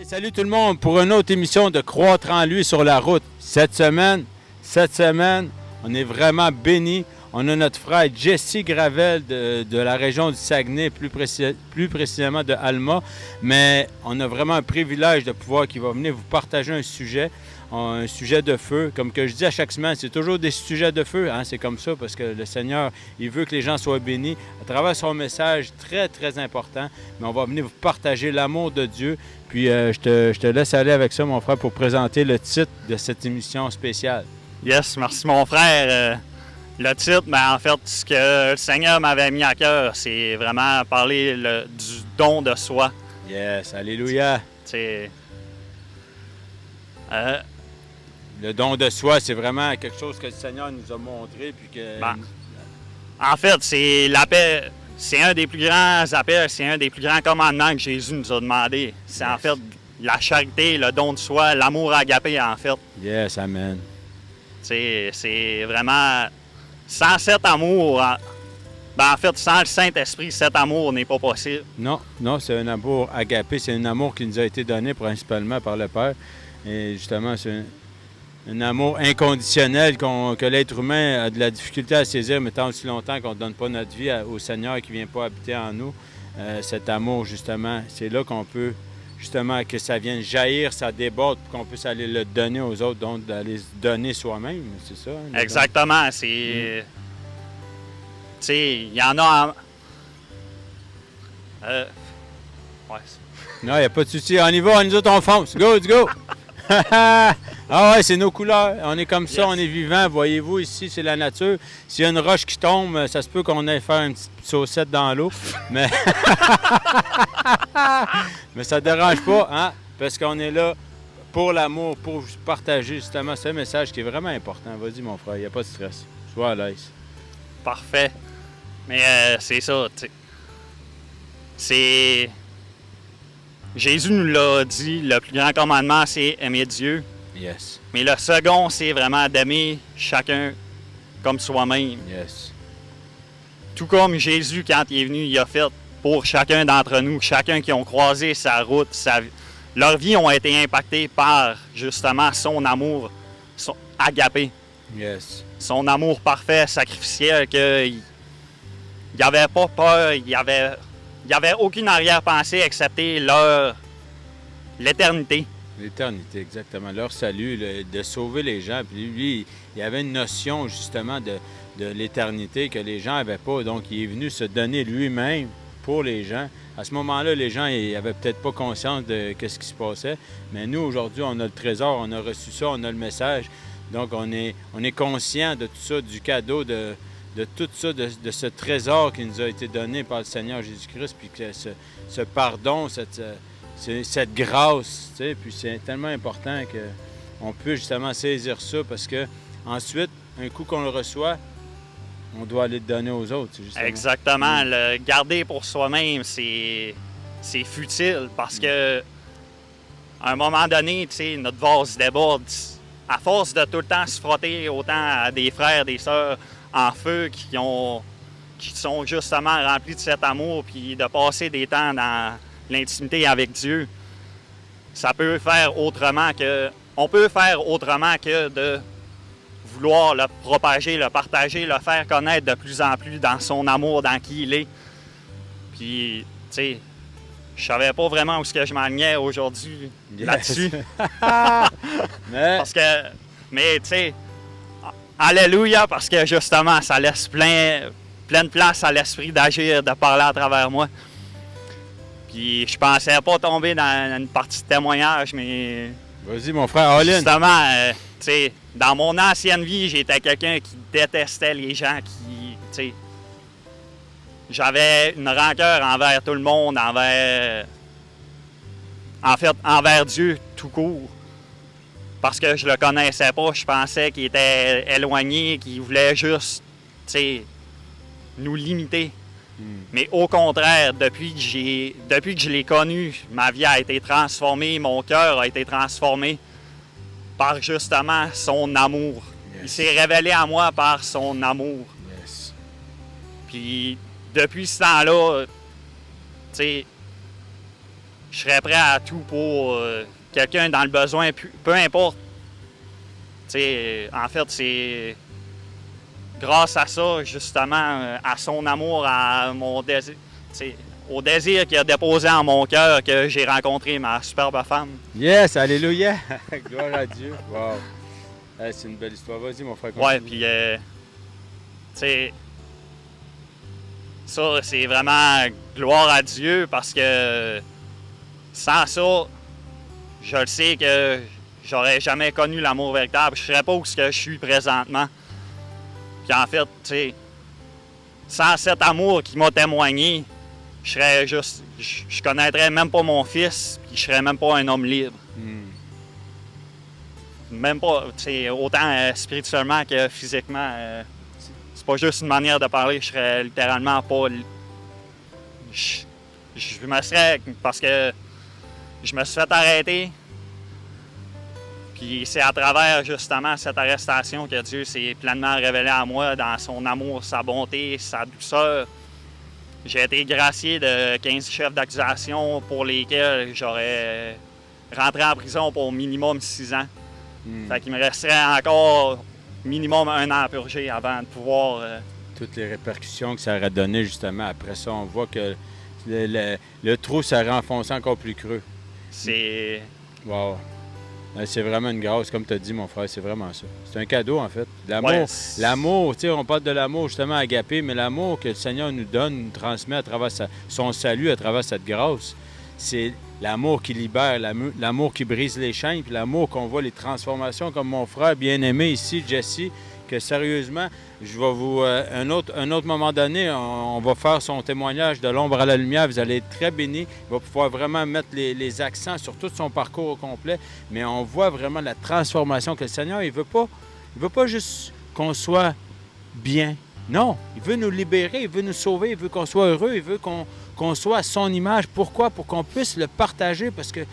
Salut tout le monde pour une autre émission de Croître en lui sur la route. Cette semaine, on est vraiment bénis. On a notre frère Jesse Gravel de la région du Saguenay, plus précisément de Alma. Mais on a vraiment un privilège de pouvoir qu'il va venir vous partager un sujet de feu. Comme que je dis à chaque semaine, c'est toujours des sujets de feu. Hein? C'est comme ça parce que le Seigneur, il veut que les gens soient bénis à travers son message très, très important. Mais on va venir vous partager l'amour de Dieu. Puis je te laisse aller avec ça, mon frère, pour présenter le titre de cette émission spéciale. Yes, merci mon frère. Le titre, en fait, ce que le Seigneur m'avait mis à cœur, c'est vraiment parler du don de soi. Yes, alléluia. Le don de soi, c'est vraiment quelque chose que le Seigneur nous a montré. Puis que... En fait, c'est l'appel. C'est un des plus grands appels, c'est un des plus grands commandements que Jésus nous a demandé. C'est en fait la charité, le don de soi, l'amour agapé, en fait. Yes, amen. C'est vraiment... Sans cet amour, en fait, sans le Saint-Esprit, cet amour n'est pas possible. Non, c'est un amour agapé, c'est un amour qui nous a été donné principalement par le Père. Et justement, c'est un amour inconditionnel que l'être humain a de la difficulté à saisir, mais tant aussi longtemps qu'on ne donne pas notre vie au Seigneur qui ne vient pas habiter en nous. Cet amour, justement, c'est là qu'on peut, justement, que ça vienne jaillir, ça déborde, pour qu'on puisse aller le donner aux autres, donc d'aller se donner soi-même, c'est ça? Hein, exactement, c'est... Tu sais, il y en a... Ouais. Non, il n'y a pas de souci. On y va, nous autres, on fonce. Go, let's go! Ah ouais, c'est nos couleurs. On est comme ça, on est vivant. Voyez-vous, ici, c'est la nature. S'il y a une roche qui tombe, ça se peut qu'on aille faire une petite saucette dans l'eau. Mais mais ça ne dérange pas, hein? Parce qu'on est là pour l'amour, pour partager justement ce message qui est vraiment important. Vas-y, mon frère, il n'y a pas de stress. Sois à l'aise. Parfait. Mais c'est ça, tu sais. C'est... Jésus nous l'a dit, le plus grand commandement, c'est aimer Dieu. Yes. Mais le second, c'est vraiment d'aimer chacun comme soi-même. Yes. Tout comme Jésus, quand il est venu, il a fait pour chacun d'entre nous, chacun qui ont croisé sa route, leur vie ont été impactées par, justement, son amour agapé. Yes. Son amour parfait, sacrificiel, qu'il n'avait pas peur, il n'y avait aucune arrière-pensée excepté l'éternité. L'éternité, exactement. Leur salut, de sauver les gens. Puis lui, il avait une notion justement de l'éternité que les gens n'avaient pas. Donc, il est venu se donner lui-même pour les gens. À ce moment-là, les gens n'avaient peut-être pas conscience de ce qui se passait. Mais nous, aujourd'hui, on a le trésor, on a reçu ça, on a le message. Donc, on est conscient de tout ça, du cadeau, de tout ça, de ce trésor qui nous a été donné par le Seigneur Jésus-Christ, puis que ce pardon, cette grâce, tu sais, puis c'est tellement important qu'on peut justement saisir ça, parce que ensuite, un coup qu'on le reçoit, on doit aller le donner aux autres. Justement. Exactement. Le garder pour soi-même, c'est futile, parce que à un moment donné, tu sais, notre vase déborde. À force de tout le temps se frotter autant à des frères, des sœurs en feu qui sont justement remplis de cet amour, puis de passer des temps dans l'intimité avec Dieu, on peut faire autrement que de vouloir le propager, le partager, le faire connaître de plus en plus dans son amour, dans qui il est. Puis, tu sais, je savais pas vraiment où ce que je m'alignais aujourd'hui là-dessus. Mais tu sais, alléluia, parce que justement, ça laisse pleine place à l'esprit d'agir, de parler à travers moi. Puis je pensais pas tomber dans une partie de témoignage, mais... Vas-y, mon frère, all-in. Justement, tu sais, dans mon ancienne vie, j'étais quelqu'un qui détestait les gens, tu sais... J'avais une rancœur envers tout le monde, envers Dieu tout court. Parce que je le connaissais pas, je pensais qu'il était éloigné, qu'il voulait juste, tu sais, nous limiter. Mais au contraire, depuis que je l'ai connu, ma vie a été transformée, mon cœur a été transformé par justement son amour. Yes. Il s'est révélé à moi par son amour. Yes. Puis depuis ce temps-là, tu sais, je serais prêt à tout pour quelqu'un dans le besoin, peu importe. En fait, c'est grâce à ça, justement, à son amour, à mon désir, au désir qu'il a déposé en mon cœur que j'ai rencontré ma superbe femme. Yes, alléluia! Gloire à Dieu! Wow! C'est une belle histoire. Vas-y, mon frère. Ouais, puis, ça, c'est vraiment gloire à Dieu parce que sans ça, je le sais que j'aurais jamais connu l'amour véritable. Je serais pas où je suis présentement. Puis en fait, sans cet amour qui m'a témoigné, je connaîtrais même pas mon fils, puis je serais même pas un homme libre. Même pas, autant spirituellement que physiquement. C'est pas juste une manière de parler, je serais littéralement pas... Je me serais... Parce que je me suis fait arrêter. Puis c'est à travers, justement, cette arrestation que Dieu s'est pleinement révélé à moi dans son amour, sa bonté, sa douceur. J'ai été gracié de 15 chefs d'accusation pour lesquels j'aurais rentré en prison pour minimum 6 ans. Fait qu'il me resterait encore minimum 1 an à purger avant de pouvoir... Toutes les répercussions que ça aurait donné, justement. Après ça, on voit que le trou s'est renfoncé encore plus creux. C'est... Wow! C'est vraiment une grâce, comme tu as dit, mon frère, c'est vraiment ça. C'est un cadeau, en fait. L'amour, Ouais, l'amour, tu sais, on parle de l'amour, justement, agapé, mais l'amour que le Seigneur nous donne, nous transmet à travers son salut, à travers cette grâce, c'est l'amour qui libère, l'amour qui brise les chaînes, puis l'amour qu'on voit les transformations, comme mon frère bien-aimé ici, Jesse, que sérieusement, je vais vous... un autre moment donné, on va faire son témoignage de l'ombre à la lumière. Vous allez être très bénis. Il va pouvoir vraiment mettre les accents sur tout son parcours au complet. Mais on voit vraiment la transformation que le Seigneur, il veut pas juste qu'on soit bien. Non, il veut nous libérer, il veut nous sauver, il veut qu'on soit heureux, il veut qu'on soit à son image. Pourquoi? Pour qu'on puisse le partager, parce que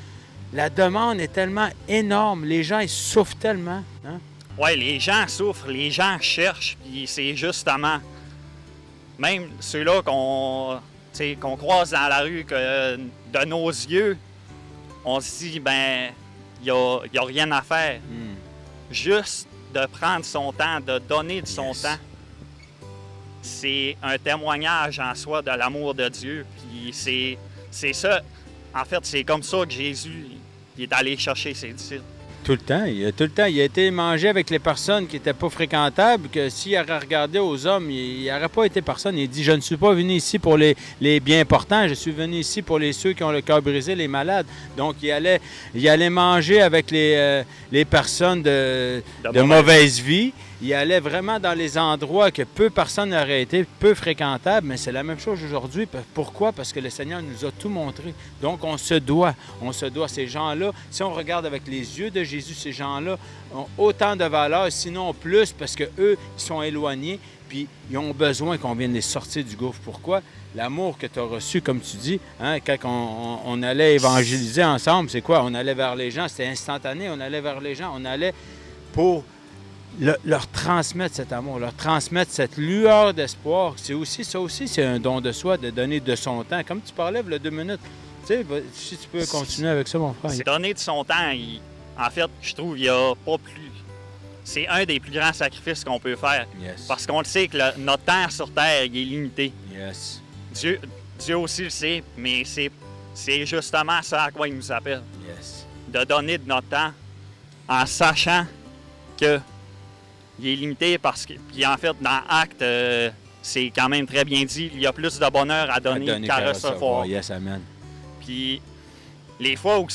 la demande est tellement énorme. Les gens, ils souffrent tellement. Hein? Oui, les gens souffrent, les gens cherchent, puis c'est justement, même ceux-là qu'on croise dans la rue, que de nos yeux, on se dit, ben, il n'y a rien à faire. Juste de prendre son temps, de donner de son temps, c'est un témoignage en soi de l'amour de Dieu. Puis c'est ça, en fait, c'est comme ça que Jésus il est allé chercher ses disciples. Tout le temps. Il a été mangé avec les personnes qui n'étaient pas fréquentables, que s'il aurait regardé aux hommes, il n'aurait pas été personne. Il dit, je ne suis pas venu ici pour les bien portants, je suis venu ici pour ceux qui ont le cœur brisé, les malades. Donc, il allait manger avec les personnes de mauvaise vie. Il allait vraiment dans les endroits que peu personnes n'auraient été, peu fréquentables, mais c'est la même chose aujourd'hui. Pourquoi? Parce que le Seigneur nous a tout montré. Donc, on se doit. Ces gens-là, si on regarde avec les yeux de Jésus, ces gens-là ont autant de valeur, sinon plus, parce qu'eux, ils sont éloignés, puis ils ont besoin qu'on vienne les sortir du gouffre. Pourquoi? L'amour que tu as reçu, comme tu dis, hein, quand on allait évangéliser ensemble, c'est quoi? On allait vers les gens, c'était instantané, on allait vers les gens, on allait pour leur transmettre cet amour, leur transmettre cette lueur d'espoir. Ça aussi, c'est un don de soi, de donner de son temps. Comme tu parlais, il y a 2 minutes. Tu sais, si tu peux continuer avec ça, mon frère. C'est donner de son temps. En fait, je trouve qu'il n'y a pas plus... C'est un des plus grands sacrifices qu'on peut faire. Yes. Parce qu'on le sait que notre temps sur Terre il est limité. Yes. Dieu aussi le sait, mais c'est justement ça à quoi il nous appelle. Yes. De donner de notre temps en sachant que il est limité parce que... Puis en fait, dans Actes, c'est quand même très bien dit, il y a plus de bonheur à donner qu'à recevoir. Yes, amen. Puis les fois où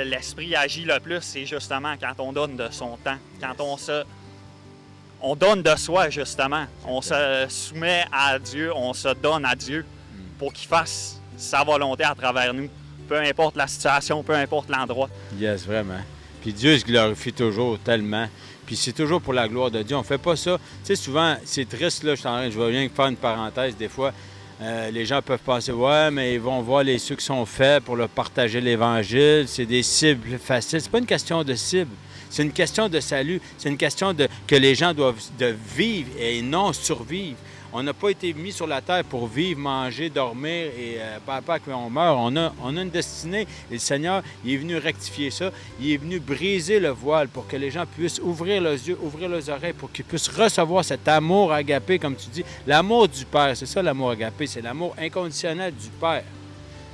l'esprit agit le plus, c'est justement quand on donne de son temps, quand on donne de soi, justement. On se soumet à Dieu, on se donne à Dieu pour qu'il fasse sa volonté à travers nous. Peu importe la situation, peu importe l'endroit. Yes, vraiment. Puis Dieu se glorifie toujours tellement. Puis c'est toujours pour la gloire de Dieu. On fait pas ça. Tu sais, souvent, c'est triste, là, je vais bien faire une parenthèse. Des fois, les gens peuvent penser, ouais, mais ils vont voir ceux qui sont faits pour leur partager l'Évangile. C'est des cibles faciles. C'est pas une question de cible. C'est une question de salut. C'est une question que les gens doivent vivre et non survivre. On n'a pas été mis sur la terre pour vivre, manger, dormir et pas qu'on meurt. On a une destinée et le Seigneur, il est venu rectifier ça. Il est venu briser le voile pour que les gens puissent ouvrir leurs yeux, ouvrir leurs oreilles, pour qu'ils puissent recevoir cet amour agapé, comme tu dis. L'amour du Père, c'est ça l'amour agapé, c'est l'amour inconditionnel du Père.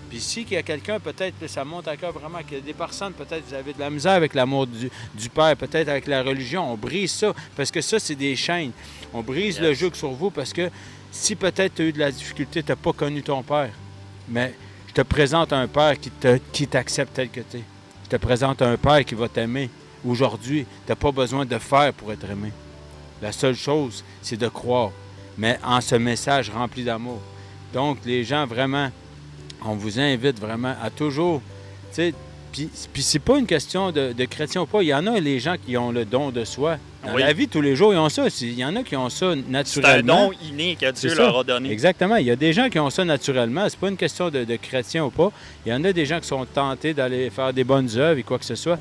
Puis ici, qu'il y a quelqu'un, peut-être, ça monte à cœur vraiment, qu'il y a des personnes, peut-être, vous avez de la misère avec l'amour du Père, peut-être avec la religion. On brise ça, parce que ça, c'est des chaînes. On brise le joug sur vous, parce que si peut-être tu as eu de la difficulté, tu n'as pas connu ton Père, mais je te présente un Père qui t'accepte tel que tu es. Je te présente un Père qui va t'aimer. Aujourd'hui, tu n'as pas besoin de faire pour être aimé. La seule chose, c'est de croire, mais en ce message rempli d'amour. Donc, les gens, vraiment, on vous invite vraiment à toujours, tu sais, puis c'est pas une question de chrétien ou pas. Il y en a, les gens qui ont le don de soi. Dans la vie, tous les jours, ils ont ça. Il y en a qui ont ça naturellement. C'est un don inné que Dieu leur a donné. Exactement. Il y a des gens qui ont ça naturellement. C'est pas une question de chrétien ou pas. Il y en a des gens qui sont tentés d'aller faire des bonnes œuvres et quoi que ce soit.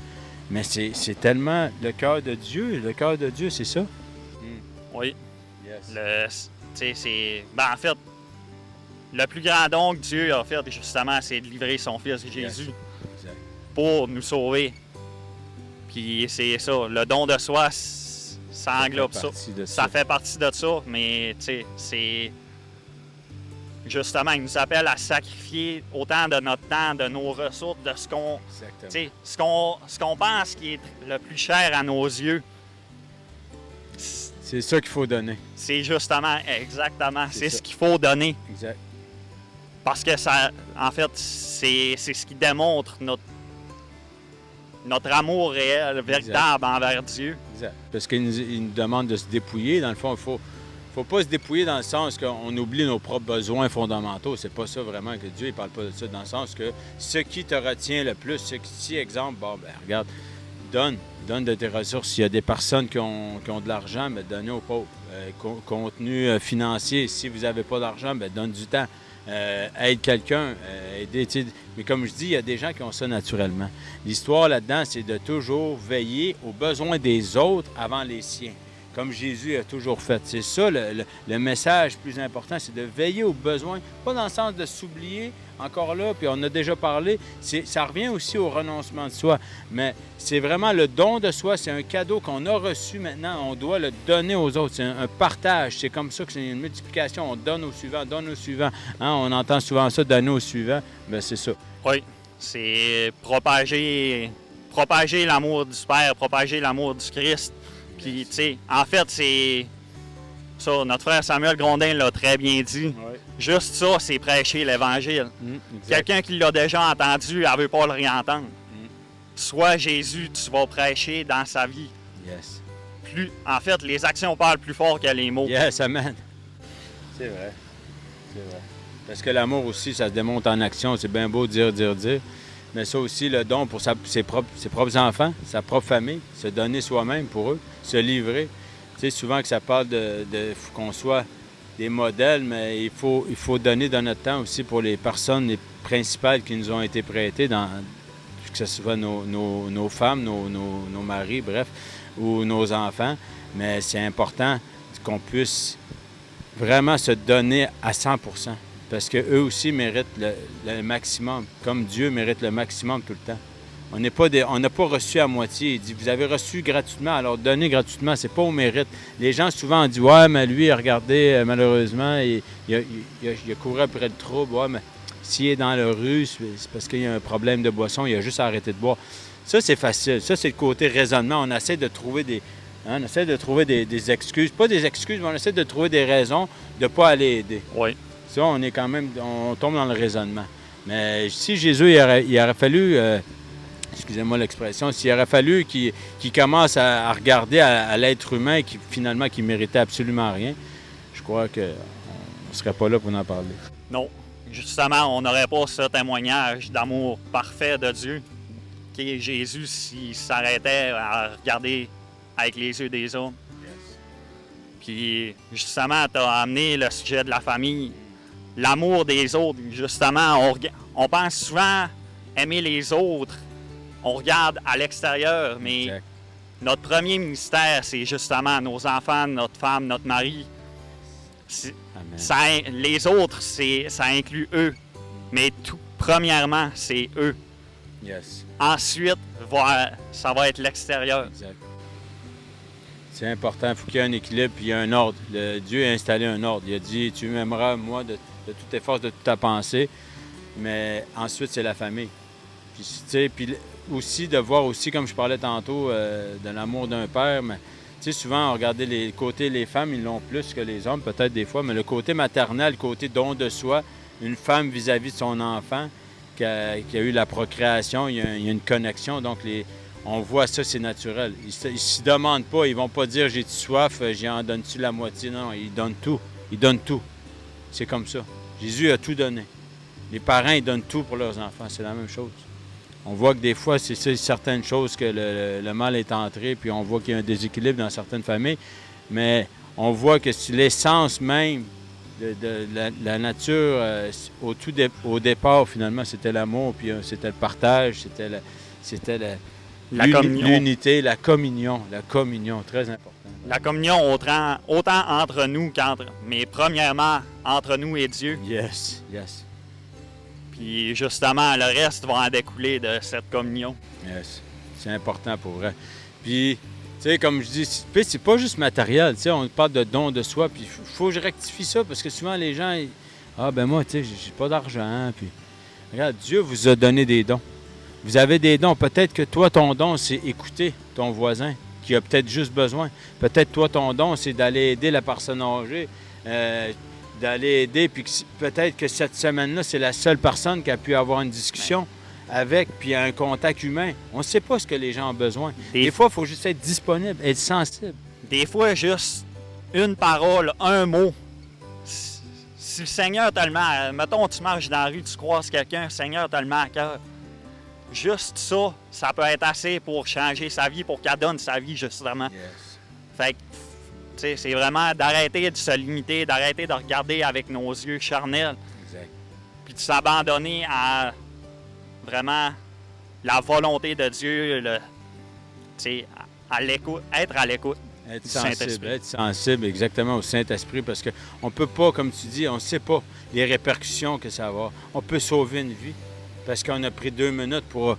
Mais c'est tellement le cœur de Dieu. Le cœur de Dieu, c'est ça. Oui. Yes. En fait, le plus grand don que Dieu a fait, justement, c'est de livrer son Fils Jésus pour nous sauver. Puis c'est ça, le don de soi, ça englobe ça. Ça fait partie de ça, mais tu sais, c'est... Justement, il nous appelle à sacrifier autant de notre temps, de nos ressources, de ce qu'on... Ce qu'on pense qui est le plus cher à nos yeux. C'est ça qu'il faut donner. C'est justement, exactement, c'est ce qu'il faut donner. Exact. Parce que ça, en fait, c'est ce qui démontre notre amour réel, véritable envers Dieu. Exact. Parce qu'il nous demande de se dépouiller. Dans le fond, il faut pas se dépouiller dans le sens qu'on oublie nos propres besoins fondamentaux. C'est pas ça vraiment que Dieu ne parle pas de ça. Dans le sens que ce qui te retient le plus, si exemple, regarde, donne de tes ressources. S'il y a des personnes qui ont de l'argent, bien, donnez aux pauvres. Contenu financier, si vous n'avez pas d'argent, bien, donne du temps. Aide quelqu'un, aider. Mais comme je dis, il y a des gens qui ont ça naturellement. L'histoire là-dedans, c'est de toujours veiller aux besoins des autres avant les siens, comme Jésus a toujours fait. C'est ça le message plus important, c'est de veiller aux besoins, pas dans le sens de s'oublier, encore là, puis on a déjà parlé, ça revient aussi au renoncement de soi, mais c'est vraiment le don de soi, c'est un cadeau qu'on a reçu maintenant, on doit le donner aux autres, c'est un partage, c'est comme ça que c'est une multiplication, on donne au suivant, hein? On entend souvent ça, donner au suivant, bien c'est ça. Oui, c'est propager l'amour du Père, propager l'amour du Christ. Puis, tu sais, en fait, c'est ça, notre frère Samuel Grondin l'a très bien dit. Ouais. Juste ça, c'est prêcher l'Évangile. Quelqu'un qui l'a déjà entendu, elle ne veut pas le réentendre. Sois Jésus, tu vas prêcher dans sa vie. Yes. En fait, les actions parlent plus fort que les mots. Yes, amen. C'est vrai. Parce que l'amour aussi, ça se démontre en action. C'est bien beau de dire. Mais ça aussi, le don pour ses propres enfants, sa propre famille, se donner soi-même pour eux, se livrer. Tu sais, souvent que ça parle faut qu'on soit des modèles, mais il faut donner de notre temps aussi pour les personnes les principales qui nous ont été prêtées, que ce soit nos femmes, nos maris, bref, ou nos enfants. Mais c'est important qu'on puisse vraiment se donner à 100 %. Parce qu'eux aussi méritent le maximum, comme Dieu mérite le maximum tout le temps. On n'a pas reçu à moitié. Il dit, vous avez reçu gratuitement, alors donnez gratuitement, c'est pas au mérite. Les gens souvent ont dit, ouais, mais lui, regardez, malheureusement, il a couru après le trouble. Ouais, mais s'il est dans la rue, c'est parce qu'il y a un problème de boisson, il a juste arrêté de boire. Ça, c'est facile. Ça, c'est le côté raisonnement. On essaie de trouver des excuses. Pas des excuses, mais on essaie de trouver des raisons de ne pas aller aider. Oui. Ça, on tombe dans le raisonnement. Mais si Jésus, il aurait fallu, excusez-moi l'expression, s'il aurait fallu qu'il commence à regarder à l'être humain qui méritait absolument rien, je crois qu'on ne serait pas là pour en parler. Non. Justement, on n'aurait pas ce témoignage d'amour parfait de Dieu qui est Jésus s'il s'arrêtait à regarder avec les yeux des hommes. Yes. Puis, justement, tu as amené le sujet de la famille. L'amour des autres, justement, on pense souvent aimer les autres. On regarde à l'extérieur, mais Exact. Notre premier ministère, c'est justement nos enfants, notre femme, notre mari. Amen. Les autres, ça inclut eux. Mais premièrement, c'est eux. Yes. Ensuite, ça va être l'extérieur. Exact. C'est important. Il faut qu'il y ait un équilibre puis il y a un ordre. Dieu a installé un ordre. Il a dit, tu m'aimeras, moi, de toutes tes forces, de toute ta pensée. Mais ensuite, c'est la famille. Puis, tu sais, puis aussi de voir aussi, comme je parlais tantôt, de l'amour d'un père. Mais, tu sais, souvent, on regardait les côtés, les femmes, ils l'ont plus que les hommes, peut-être des fois. Mais le côté maternel, le côté don de soi, une femme vis-à-vis de son enfant, qui a eu la procréation, il y a une connexion. Donc, on voit ça, c'est naturel. Ils ne se demandent pas, ils ne vont pas dire j'ai-tu soif, j'en donne-tu la moitié. Non, ils donnent tout. Ils donnent tout. C'est comme ça. Jésus a tout donné. Les parents, ils donnent tout pour leurs enfants. C'est la même chose. On voit que des fois, c'est certaines choses que le mal est entré, puis on voit qu'il y a un déséquilibre dans certaines familles. Mais on voit que c'est l'essence même de la nature, au départ, finalement, c'était l'amour, puis c'était le partage, c'était l'unité, la communion, très important. La communion autant entre nous mais premièrement entre nous et Dieu. Yes, yes. Puis justement, le reste va en découler de cette communion. Yes, c'est important pour vrai. Puis, tu sais, comme je dis, c'est pas juste matériel, tu sais, on parle de don de soi, puis il faut que je rectifie ça, parce que souvent les gens, ah ben moi, tu sais, j'ai pas d'argent, puis regarde, Dieu vous a donné des dons. Vous avez des dons. Peut-être que toi, ton don, c'est écouter ton voisin qui a peut-être juste besoin. Peut-être toi, ton don, c'est d'aller aider la personne âgée, d'aller aider, puis peut-être que cette semaine-là, c'est la seule personne qui a pu avoir une discussion avec, puis un contact humain. On ne sait pas ce que les gens ont besoin. Des fois, il faut juste être disponible, être sensible. Des fois, juste une parole, un mot. Si le Seigneur te le met, mettons, tu marches dans la rue, tu croises quelqu'un, le Seigneur te le met à cœur. Juste ça, ça peut être assez pour changer sa vie, pour qu'elle donne sa vie, justement. Yes. Fait que, tu sais, c'est vraiment d'arrêter de se limiter, d'arrêter de regarder avec nos yeux charnels. Exact. Puis de s'abandonner à vraiment la volonté de Dieu, à l'écoute, être à l'écoute. Être sensible exactement au Saint-Esprit, parce qu'on ne peut pas, comme tu dis, on ne sait pas les répercussions que ça va avoir. On peut sauver une vie parce qu'on a pris 2 minutes pour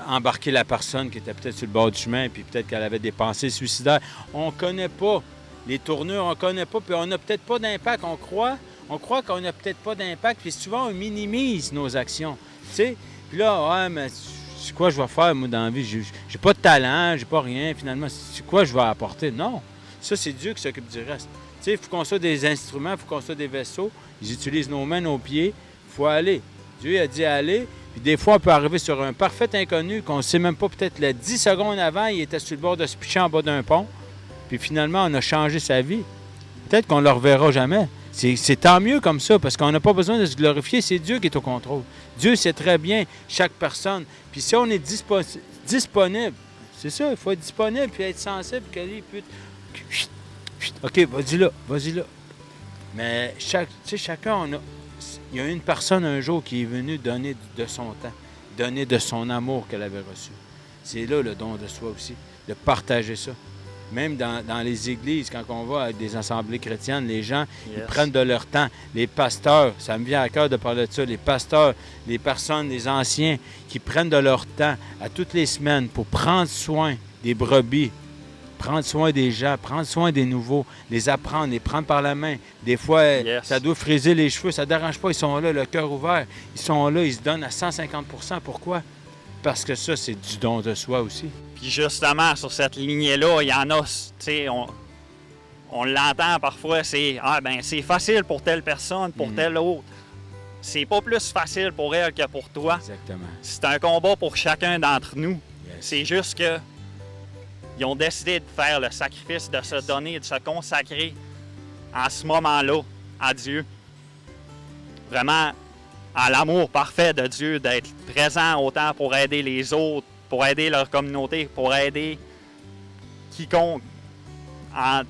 embarquer la personne qui était peut-être sur le bord du chemin, puis peut-être qu'elle avait des pensées suicidaires. On ne connaît pas les tournures, on ne connaît pas, puis on n'a peut-être pas d'impact. On croit qu'on n'a peut-être pas d'impact, puis souvent on minimise nos actions. Tu sais, puis là, ouais, mais c'est quoi je vais faire, moi, dans la vie? J'ai pas de talent, j'ai pas rien, finalement. C'est quoi je vais apporter? Non. Ça, c'est Dieu qui s'occupe du reste. Tu sais, il faut qu'on soit des instruments, il faut qu'on soit des vaisseaux. Ils utilisent nos mains, nos pieds. Il faut aller. Dieu a dit aller. Puis des fois, on peut arriver sur un parfait inconnu qu'on ne sait même pas, peut-être 10 secondes avant, il était sur le bord de se picher en bas d'un pont. Puis finalement, on a changé sa vie. Peut-être qu'on ne le reverra jamais. C'est tant mieux comme ça, parce qu'on n'a pas besoin de se glorifier. C'est Dieu qui est au contrôle. Dieu sait très bien chaque personne. Puis si on est disponible, c'est ça, il faut être disponible puis être sensible, que lui peut... OK, vas-y là. Mais chacun, il y a une personne un jour qui est venue donner de son temps, donner de son amour qu'elle avait reçu. C'est là le don de soi aussi, de partager ça. Même dans les églises, quand on va avec des assemblées chrétiennes, les gens ils prennent de leur temps. Les pasteurs, ça me vient à cœur de parler de ça, les pasteurs, les personnes, les anciens qui prennent de leur temps à toutes les semaines pour prendre soin des brebis, prendre soin des gens, prendre soin des nouveaux, les apprendre, les prendre par la main. Des fois, ça doit friser les cheveux, ça ne dérange pas, ils sont là, le cœur ouvert. Ils sont là, ils se donnent à 150 %. Pourquoi? Parce que ça, c'est du don de soi aussi. Puis justement, sur cette lignée-là, il y en a, tu sais, on l'entend parfois, c'est c'est facile pour telle personne, pour telle autre. C'est pas plus facile pour elle que pour toi. Exactement. C'est un combat pour chacun d'entre nous. Yes. C'est juste que ils ont décidé de faire le sacrifice, de se donner, de se consacrer en ce moment-là à Dieu. Vraiment à l'amour parfait de Dieu, d'être présent autant pour aider les autres, pour aider leur communauté, pour aider quiconque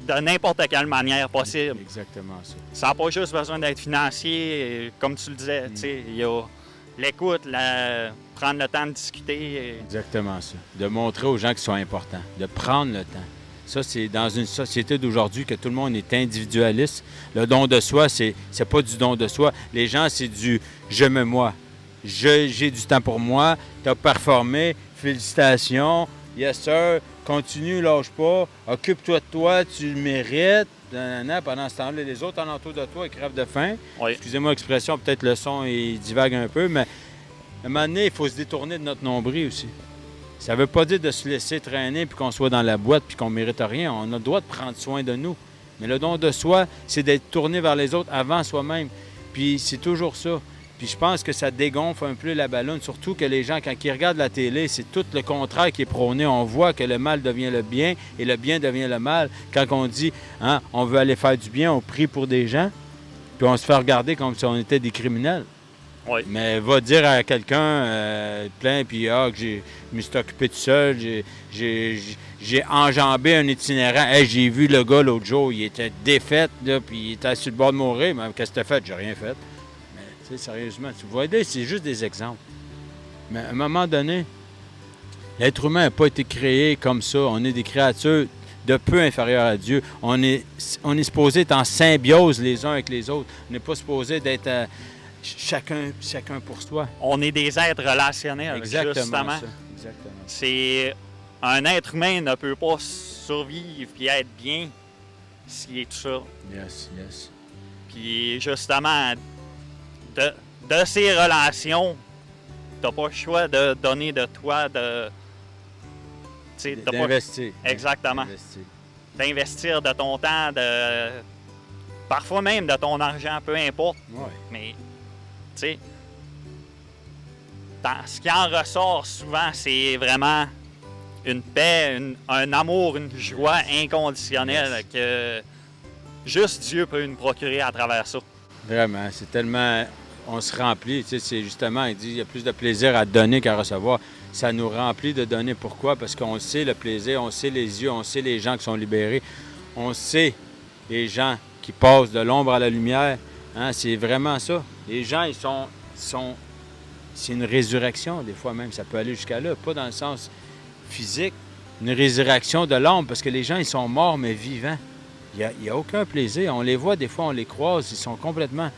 de n'importe quelle manière possible. Exactement ça. Ça n'a pas juste besoin d'être financier, comme tu le disais. Il y a l'écoute, prendre le temps de discuter. Exactement ça. De montrer aux gens qu'ils sont importants, de prendre le temps. Ça, c'est dans une société d'aujourd'hui que tout le monde est individualiste. Le don de soi, c'est pas du don de soi. Les gens, c'est du « je me moi ». J'ai du temps pour moi, tu as performé, félicitations, yes sir, continue, lâche pas, occupe-toi de toi, tu le mérites. Pendant ce temps-là, les autres alentours de toi, ils crèvent de faim. Oui. Excusez-moi l'expression, peut-être le son il divague un peu, mais à un moment donné, il faut se détourner de notre nombril aussi. Ça ne veut pas dire de se laisser traîner puis qu'on soit dans la boîte puis qu'on ne mérite rien. On a le droit de prendre soin de nous. Mais le don de soi, c'est d'être tourné vers les autres avant soi-même. Puis c'est toujours ça. Puis je pense que ça dégonfle un peu la ballonne, surtout que les gens, quand ils regardent la télé, c'est tout le contraire qui est prôné. On voit que le mal devient le bien et le bien devient le mal. Quand on dit, hein, on veut aller faire du bien, on prie pour des gens, puis on se fait regarder comme si on était des criminels. Oui. Mais va dire à quelqu'un plein, puis que je me suis occupé tout seul, j'ai enjambé un itinérant. Hey, j'ai vu le gars l'autre jour, il était défait, là, puis il était sur le bord de mourir. Mais qu'est-ce que tu as fait? J'ai rien fait. Tu sais, sérieusement, tu vois, c'est juste des exemples. Mais à un moment donné, l'être humain n'a pas été créé comme ça. On est des créatures de peu inférieures à Dieu. On est supposé être en symbiose les uns avec les autres. On n'est pas supposé d'être chacun pour soi. On est des êtres relationnels, Exactement justement. ça. Exactement. C'est un être humain ne peut pas survivre et être bien s'il est tout seul. Yes, yes. Puis justement, de ces relations, t'as pas le choix de donner de toi, D'investir. Exactement. D'investir. D'investir de ton temps, parfois même de ton argent, peu importe. Ouais. Mais, tu sais, ce qui en ressort souvent, c'est vraiment une paix, un amour, une joie inconditionnelle que juste Dieu peut nous procurer à travers ça. Vraiment, c'est tellement... On se remplit, tu sais, c'est justement, il dit, il y a plus de plaisir à donner qu'à recevoir. Ça nous remplit de donner. Pourquoi? Parce qu'on sait le plaisir, on sait les yeux, on sait les gens qui sont libérés, on sait les gens qui passent de l'ombre à la lumière. Hein? C'est vraiment ça. Les gens, ils sont... C'est une résurrection, des fois même, ça peut aller jusqu'à là, pas dans le sens physique, une résurrection de l'âme, parce que les gens, ils sont morts, mais vivants. Il n'y a aucun plaisir. On les voit, des fois, on les croise, ils sont complètement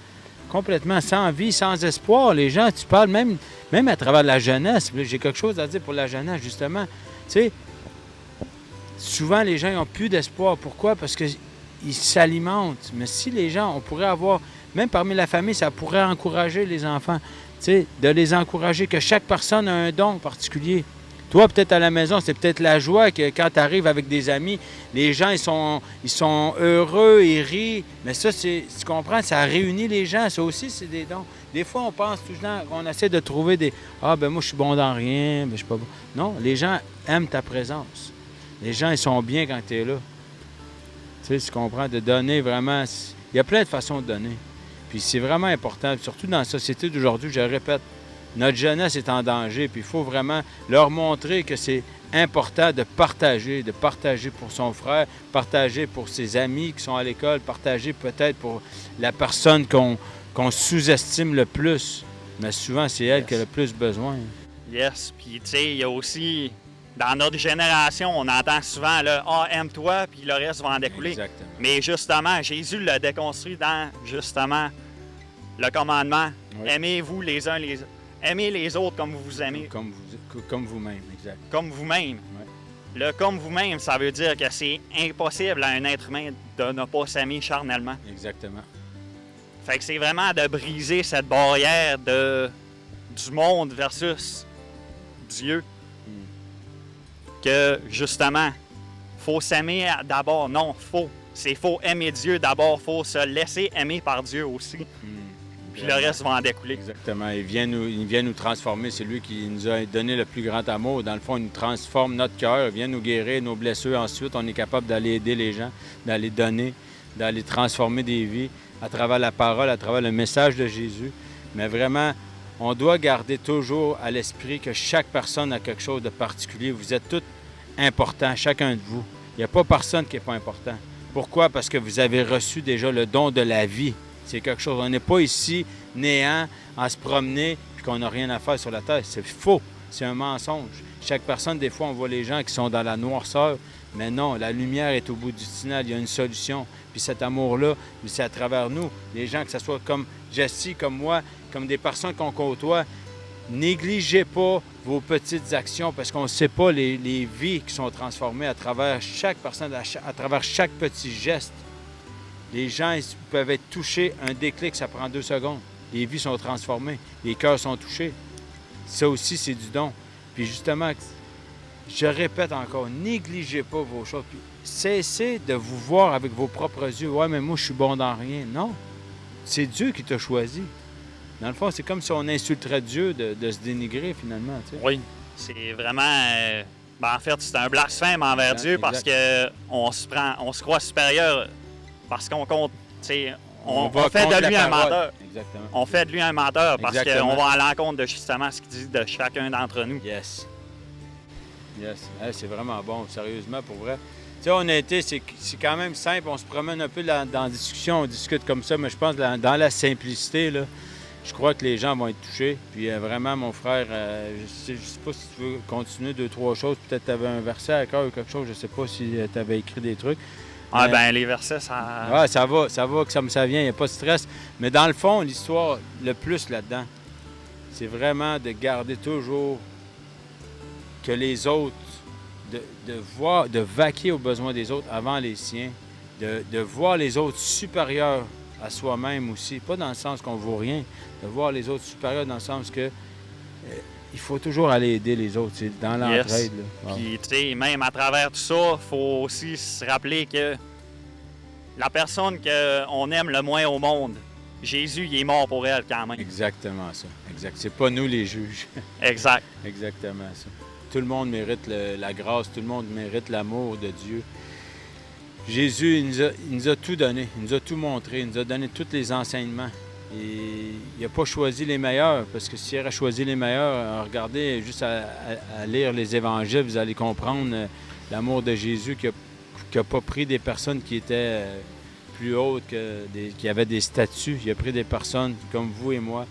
sans vie, sans espoir. Les gens, tu parles même à travers la jeunesse. J'ai quelque chose à dire pour la jeunesse, justement. Tu sais, souvent, les gens n'ont plus d'espoir. Pourquoi? Parce qu'ils s'alimentent. Mais si les gens, on pourrait avoir, même parmi la famille, ça pourrait encourager les enfants. Tu sais, de les encourager, que chaque personne a un don particulier. Toi, peut-être à la maison, c'est peut-être la joie que quand tu arrives avec des amis, les gens, ils sont heureux, ils rient. Mais ça, tu comprends, ça réunit les gens. Ça aussi, c'est des dons. Des fois, on pense tout le temps, on essaie de trouver des « Ah, ben moi, je suis bon dans rien, ben je suis pas bon. » Non, les gens aiment ta présence. Les gens, ils sont bien quand tu es là. Tu sais, tu comprends, de donner vraiment... Il y a plein de façons de donner. Puis c'est vraiment important, surtout dans la société d'aujourd'hui, je le répète, notre jeunesse est en danger, puis il faut vraiment leur montrer que c'est important de partager pour son frère, partager pour ses amis qui sont à l'école, partager peut-être pour la personne qu'on sous-estime le plus. Mais souvent, c'est elle qui a le plus besoin. Yes, puis tu sais, il y a aussi, dans notre génération, on entend souvent le « Ah, aime-toi, puis le reste va en découler ». Exactement. Mais justement, Jésus l'a déconstruit dans, justement, le commandement Oui. Aimez-vous les uns les autres. Aimez les autres comme vous vous aimez. Comme vous-même, exact. Comme vous-même. Ouais. Le comme vous-même, ça veut dire que c'est impossible à un être humain de ne pas s'aimer charnellement. Exactement. Fait que c'est vraiment de briser cette barrière du monde versus Dieu. Que, justement, faut s'aimer d'abord. Non, faut aimer Dieu d'abord. Faut se laisser aimer par Dieu aussi. Puis le reste va en découler. Exactement. Il vient nous transformer. C'est lui qui nous a donné le plus grand amour. Dans le fond, il nous transforme notre cœur. Il vient nous guérir nos blessures. Ensuite, on est capable d'aller aider les gens, d'aller donner, d'aller transformer des vies à travers la parole, à travers le message de Jésus. Mais vraiment, on doit garder toujours à l'esprit que chaque personne a quelque chose de particulier. Vous êtes tous importants, chacun de vous. Il n'y a pas personne qui n'est pas important. Pourquoi? Parce que vous avez reçu déjà le don de la vie. C'est quelque chose. On n'est pas ici néant à se promener puis qu'on n'a rien à faire sur la terre. C'est faux. C'est un mensonge. Chaque personne, des fois, on voit les gens qui sont dans la noirceur, Mais non, la lumière est au bout du tunnel, il y a une solution. Puis cet amour-là, c'est à travers nous. Les gens, que ce soit comme Jesse, comme moi, comme des personnes qu'on côtoie, négligez pas vos petites actions parce qu'on ne sait pas les vies qui sont transformées à travers chaque personne, à travers chaque petit geste. Les gens ils peuvent être touchés, un déclic, ça prend 2 secondes. Les vies sont transformées, les cœurs sont touchés. Ça aussi, c'est du don. Puis justement, je répète encore, négligez pas vos choses. Puis cessez de vous voir avec vos propres yeux. Ouais, mais moi, je suis bon dans rien. Non. C'est Dieu qui t'a choisi. Dans le fond, c'est comme si on insulterait Dieu de se dénigrer, finalement. Tu sais. Oui. C'est vraiment... en fait, c'est un blasphème envers Dieu parce qu'on se croit supérieur parce qu'on compte... On fait de lui un menteur. Exactement. On fait de lui un menteur parce qu'on va à l'encontre de justement ce qu'il dit de chacun d'entre nous. Yes. Yes. Hey, c'est vraiment bon, sérieusement, pour vrai. Tu sais, honnêteté, c'est quand même simple. On se promène un peu dans la discussion, on discute comme ça, mais je pense que dans la simplicité, là, je crois que les gens vont être touchés. Puis vraiment, mon frère, je sais pas si tu veux continuer 2-3 choses. Peut-être que tu avais un verset à cœur ou quelque chose. Je sais pas si tu avais écrit des trucs. Les versets, ça... Ouais, ça va, que ça vient, il n'y a pas de stress. Mais dans le fond, l'histoire, le plus là-dedans, c'est vraiment de garder toujours que les autres, de vaquer aux besoins des autres avant les siens, de voir les autres supérieurs à soi-même aussi, pas dans le sens qu'on ne vaut rien, de voir les autres supérieurs dans le sens que il faut toujours aller aider les autres, c'est dans l'entraide. Yes. Puis, tu sais, même à travers tout ça, il faut aussi se rappeler que la personne qu'on aime le moins au monde, Jésus, il est mort pour elle quand même. Exactement ça. Exact. C'est pas nous les juges. Exact. Exactement ça. Tout le monde mérite la grâce, tout le monde mérite l'amour de Dieu. Jésus, il nous a tout donné, il nous a tout montré, il nous a donné tous les enseignements. Et il n'a pas choisi les meilleurs, parce que s'il aurait choisi les meilleurs, regardez, juste à lire les évangiles, vous allez comprendre l'amour de Jésus qui n'a pas pris des personnes qui étaient plus hautes, qui avaient des statuts. Il a pris des personnes comme vous et moi.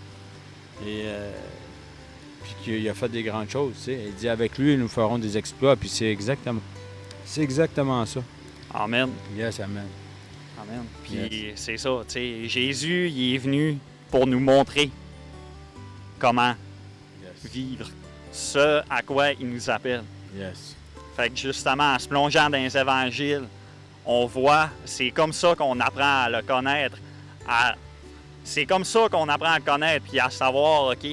Et puis qu'il a fait des grandes choses. Tu sais. Il dit, avec lui, nous ferons des exploits. Puis c'est exactement ça. Amen. Yes, amen. Amen. Puis c'est ça, tu sais, Jésus, il est venu pour nous montrer comment vivre ce à quoi il nous appelle. Yes. Fait que justement, en se plongeant dans les évangiles, on voit, c'est comme ça qu'on apprend à le connaître. C'est comme ça qu'on apprend à le connaître, puis à savoir, OK,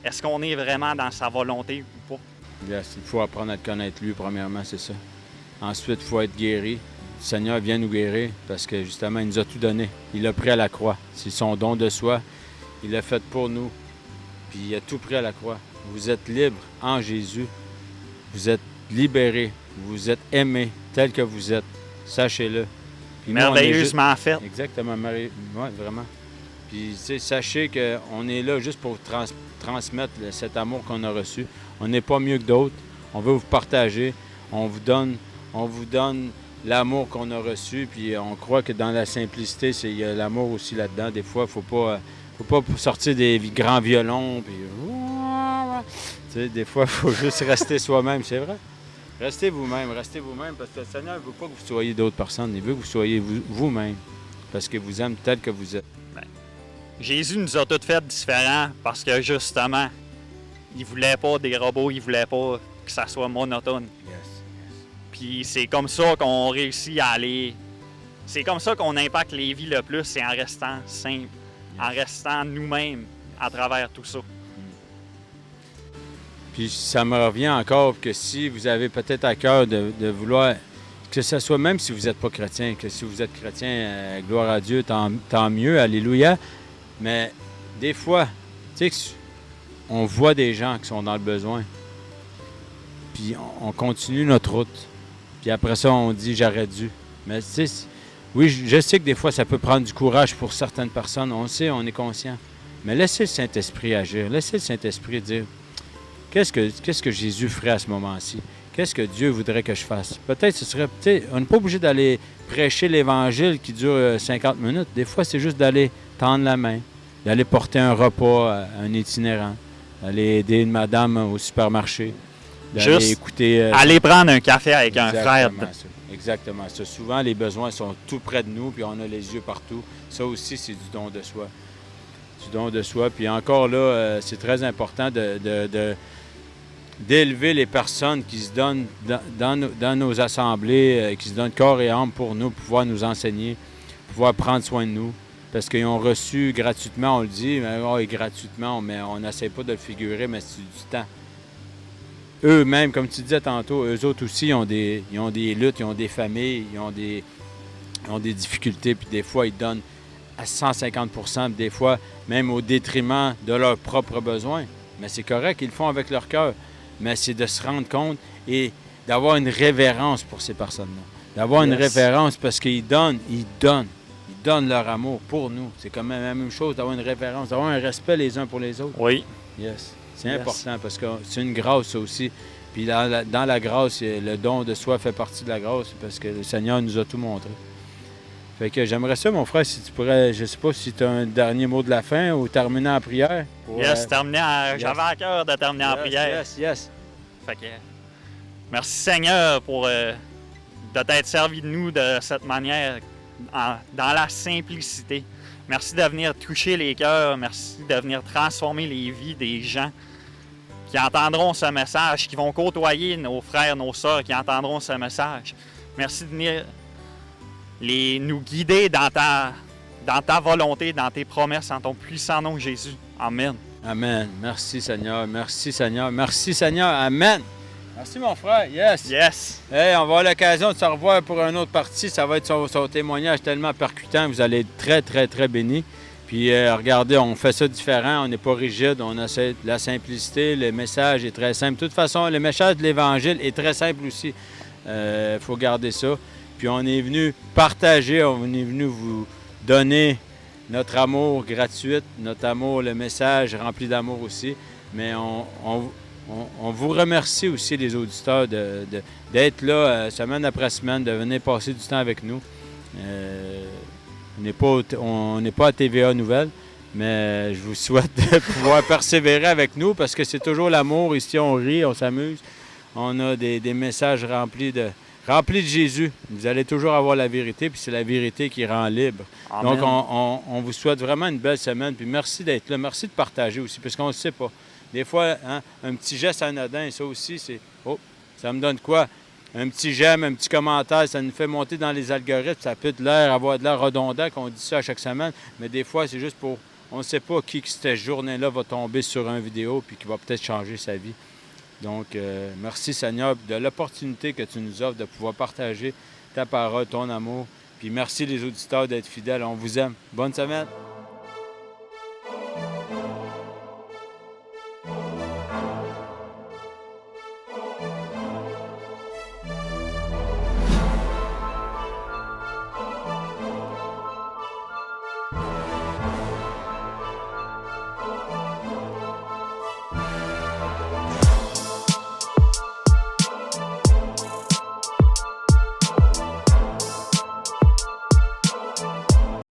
est-ce qu'on est vraiment dans sa volonté ou pas? Yes, il faut apprendre à le connaître, lui, premièrement, c'est ça. Ensuite, il faut être guéri. Le Seigneur vient nous guérir parce que, justement, il nous a tout donné. Il l'a pris à la croix. C'est son don de soi. Il l'a fait pour nous. Puis il a tout pris à la croix. Vous êtes libre en Jésus. Vous êtes libérés. Vous êtes aimés tel que vous êtes. Sachez-le. Puis merveilleusement fait. Exactement. Oui, vraiment. Puis, tu sais, sachez qu'on est là juste pour transmettre cet amour qu'on a reçu. On n'est pas mieux que d'autres. On veut vous partager. On vous donne l'amour qu'on a reçu, puis on croit que dans la simplicité, il y a l'amour aussi là-dedans. Des fois, il faut pas sortir des grands violons, puis... Tu sais, des fois, il faut juste rester soi-même, c'est vrai. Restez vous-même, parce que le Seigneur ne veut pas que vous soyez d'autres personnes. Il veut que vous soyez vous-même, parce que vous aime tel que vous êtes. Jésus nous a tous fait différents, parce que, justement, il voulait pas des robots, il voulait pas que ça soit monotone. Puis c'est comme ça qu'on réussit à aller... C'est comme ça qu'on impacte les vies le plus, c'est en restant simple, en restant nous-mêmes à travers tout ça. Puis ça me revient encore que si vous avez peut-être à cœur de vouloir... Que ce soit même si vous n'êtes pas chrétien, que si vous êtes chrétien, gloire à Dieu, tant mieux, alléluia. Mais des fois, tu sais, on voit des gens qui sont dans le besoin. Puis on continue notre route. Puis après ça, on dit « j'aurais dû ». Mais tu sais, oui, je sais que des fois, ça peut prendre du courage pour certaines personnes. On le sait, on est conscient. Mais laissez le Saint-Esprit agir. Laissez le Saint-Esprit dire « qu'est-ce que Jésus ferait à ce moment-ci? Qu'est-ce que Dieu voudrait que je fasse? » Peut-être ce serait... On n'est pas obligé d'aller prêcher l'Évangile qui dure 50 minutes. Des fois, c'est juste d'aller tendre la main, d'aller porter un repas à un itinérant, d'aller aider une madame au supermarché. d'aller Juste écouter. aller prendre un café avec un frère. Exactement ça. Souvent, les besoins sont tout près de nous, puis on a les yeux partout. Ça aussi, c'est du don de soi. Du don de soi. Puis encore là, c'est très important d'élever les personnes qui se donnent dans nos assemblées, qui se donnent corps et âme pour nous, pouvoir nous enseigner, pouvoir prendre soin de nous. Parce qu'ils ont reçu gratuitement, on le dit, mais gratuitement, mais on n'essaie pas de le figurer, mais c'est du temps. Eux-mêmes, comme tu disais tantôt, eux autres aussi, ils ont des luttes, ils ont des familles, ils ont des difficultés, puis des fois, ils donnent à 150 %, puis des fois, même au détriment de leurs propres besoins. Mais c'est correct, ils le font avec leur cœur. Mais c'est de se rendre compte et d'avoir une révérence pour ces personnes-là. D'avoir une révérence parce qu'ils donnent leur amour pour nous. C'est quand même la même chose, d'avoir une révérence, d'avoir un respect les uns pour les autres. Oui. Yes. C'est important parce que c'est une grâce, ça aussi. Puis dans la grâce, le don de soi fait partie de la grâce parce que le Seigneur nous a tout montré. Fait que j'aimerais ça, mon frère, si tu pourrais, je sais pas si tu as un dernier mot de la fin ou terminer en prière. J'avais à cœur de terminer en prière. Yes. Fait que, merci Seigneur pour de t'être servi de nous de cette manière, dans la simplicité. Merci de venir toucher les cœurs, merci de venir transformer les vies des gens qui entendront ce message, qui vont côtoyer nos frères, nos sœurs, qui entendront ce message. Merci de venir nous guider dans ta volonté, dans tes promesses, en ton puissant nom, Jésus. Amen. Amen. Merci Seigneur. Merci Seigneur. Merci Seigneur. Amen. Merci mon frère. Yes. Hey, on va avoir l'occasion de se revoir pour une autre partie. Ça va être son témoignage tellement percutant. Vous allez être très, très, très bénis. Puis regardez, on fait ça différent. On n'est pas rigide. On essaie de la simplicité. Le message est très simple. De toute façon, le message de l'Évangile est très simple aussi. Il faut garder ça. Puis on est venu partager. On est venu vous donner notre amour gratuit, notre amour, le message rempli d'amour aussi. Mais on vous remercie aussi, les auditeurs, d'être là semaine après semaine, de venir passer du temps avec nous. On n'est pas à TVA Nouvelles, mais je vous souhaite de pouvoir persévérer avec nous parce que c'est toujours l'amour. Ici, on rit, on s'amuse. On a des messages remplis de Jésus. Vous allez toujours avoir la vérité, puis c'est la vérité qui rend libre. Amen. Donc, on vous souhaite vraiment une belle semaine. Puis merci d'être là. Merci de partager aussi, parce qu'on ne sait pas. Des fois, un petit geste anodin, ça aussi, c'est « Oh, ça me donne quoi? » Un petit j'aime, un petit commentaire, ça nous fait monter dans les algorithmes. Ça peut avoir de l'air redondant qu'on dit ça à chaque semaine, mais des fois, c'est juste pour... On ne sait pas qui cette journée-là va tomber sur une vidéo puis qui va peut-être changer sa vie. Donc, merci Seigneur de l'opportunité que tu nous offres de pouvoir partager ta parole, ton amour. Puis merci les auditeurs d'être fidèles. On vous aime. Bonne semaine.